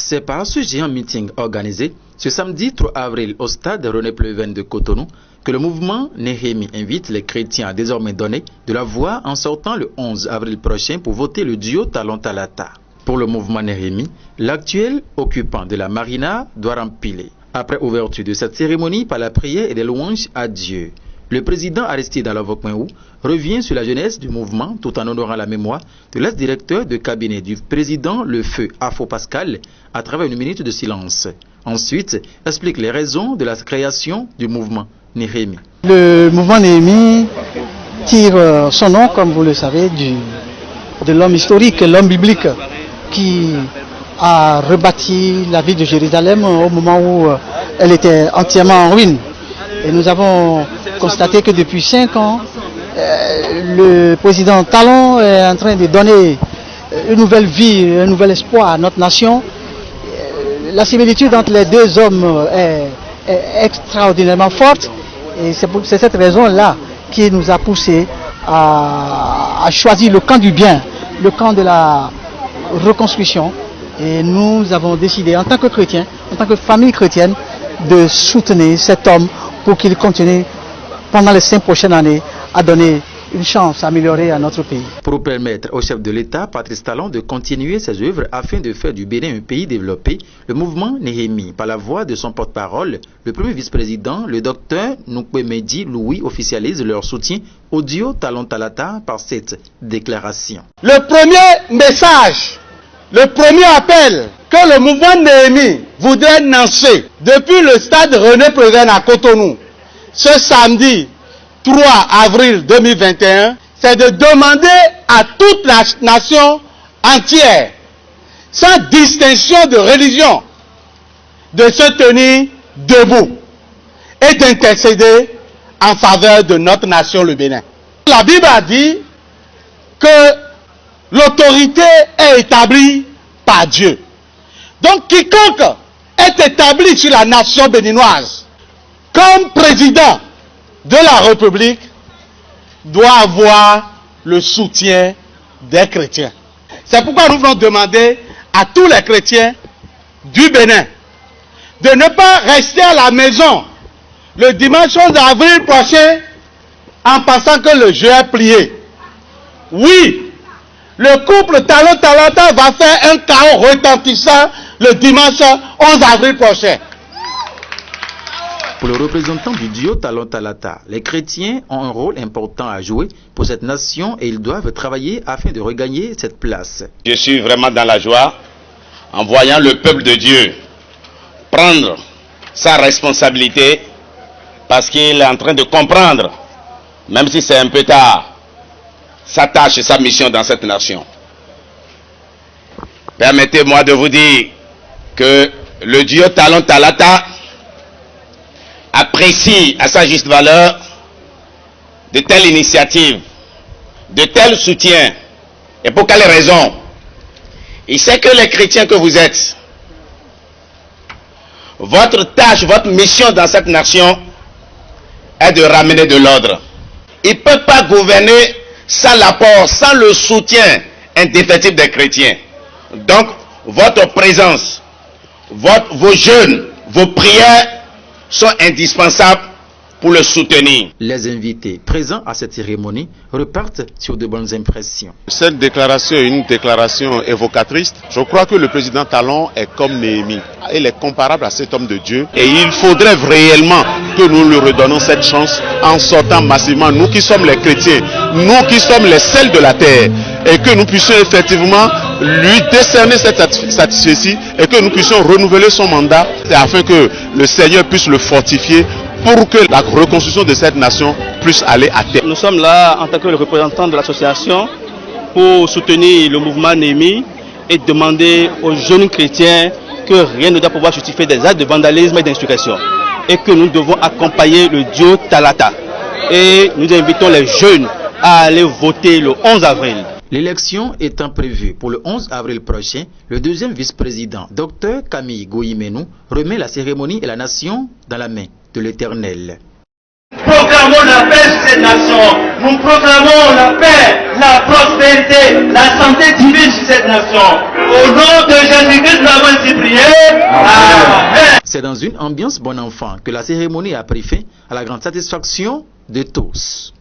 C'est par ce géant meeting organisé ce samedi 3 avril au stade René Pleven de Cotonou que le mouvement Néhémie invite les chrétiens à désormais donner de la voix en sortant le 11 avril prochain pour voter le duo Talon-Talata. Pour le mouvement Néhémie, l'actuel occupant de la marina doit rempiler. Après ouverture de cette cérémonie par la prière et des louanges à Dieu, le président Aristide Alavokmeou revient sur la jeunesse du mouvement tout en honorant la mémoire de l'ex-directeur de cabinet du président Le Feu Afo Pascal à travers une minute de silence. Ensuite, explique les raisons de la création du mouvement Néhémie. Le mouvement Néhémie tire son nom, comme vous le savez, de l'homme historique, l'homme biblique qui a rebâti la ville de Jérusalem au moment où elle était entièrement en ruine. Et nous avons constaté que depuis 5 ans, le président Talon est en train de donner une nouvelle vie, un nouvel espoir à notre nation. La similitude entre les deux hommes est extraordinairement forte et c'est cette raison-là qui nous a poussé à choisir le camp du bien, le camp de la reconstruction. Et nous avons décidé en tant que chrétiens, en tant que famille chrétienne, de soutenir cet homme pour qu'il continue pendant les 5 prochaines années à donner une chance améliorée à notre pays. Pour permettre au chef de l'État, Patrice Talon, de continuer ses œuvres afin de faire du Bénin un pays développé, le mouvement Néhémie, par la voix de son porte-parole, le premier vice-président, le docteur Nkwemedi Louis, officialise leur soutien au duo Talon-Talata par cette déclaration. Le premier message, le premier appel que le mouvement Néhémie voudrait lancer depuis le stade René Pleven à Cotonou, ce samedi 3 avril 2021, c'est de demander à toute la nation entière, sans distinction de religion, de se tenir debout et d'intercéder en faveur de notre nation, le Bénin. La Bible a dit que l'autorité est établie par Dieu. Donc quiconque est établi sur la nation béninoise comme président de la République doit avoir le soutien des chrétiens. C'est pourquoi nous voulons demander à tous les chrétiens du Bénin de ne pas rester à la maison le dimanche 11 avril prochain en pensant que le jeu est plié. Oui, le couple Talon-Talata va faire un chaos retentissant le dimanche 11 avril prochain. Pour le représentant du duo Talon-Talata, les chrétiens ont un rôle important à jouer pour cette nation et ils doivent travailler afin de regagner cette place. Je suis vraiment dans la joie en voyant le peuple de Dieu prendre sa responsabilité parce qu'il est en train de comprendre, même si c'est un peu tard, sa tâche et sa mission dans cette nation. Permettez-moi de vous dire que le duo Talon-Talata apprécie à sa juste valeur de telles initiatives, de tels soutiens. Et pour quelle raison? Il sait que les chrétiens que vous êtes, votre tâche, votre mission dans cette nation est de ramener de l'ordre. Il ne peut pas gouverner sans l'apport, sans le soutien indéfectible des chrétiens. Donc, votre présence, vos jeûnes, vos prières sont indispensables pour le soutenir. Les invités présents à cette cérémonie repartent sur de bonnes impressions. Cette déclaration est une déclaration évocatrice. Je crois que le président Talon est comme Néhémie. Il est comparable à cet homme de Dieu. Et il faudrait réellement que nous lui redonnons cette chance en sortant massivement, nous qui sommes les chrétiens, nous qui sommes les sels de la terre, et que nous puissions effectivement lui décerner cette satisfaction et que nous puissions renouveler son mandat afin que le Seigneur puisse le fortifier pour que la reconstruction de cette nation puisse aller à terme. Nous sommes là en tant que représentants de l'association pour soutenir le mouvement Néhémie et demander aux jeunes chrétiens que rien ne doit pouvoir justifier des actes de vandalisme et d'insurrection et que nous devons accompagner le duo Talata. Et nous invitons les jeunes à aller voter le 11 avril. L'élection étant prévue pour le 11 avril prochain, le deuxième vice-président, Dr Camille Goïmenou, remet la cérémonie et la nation dans la main de l'Éternel. Proclamons la paix sur cette nation. Nous proclamons la paix, la prospérité, la santé divine sur cette nation. Au nom de Jésus-Christ, nous avons ainsi prié. C'est dans une ambiance bon enfant que la cérémonie a pris fin à la grande satisfaction de tous.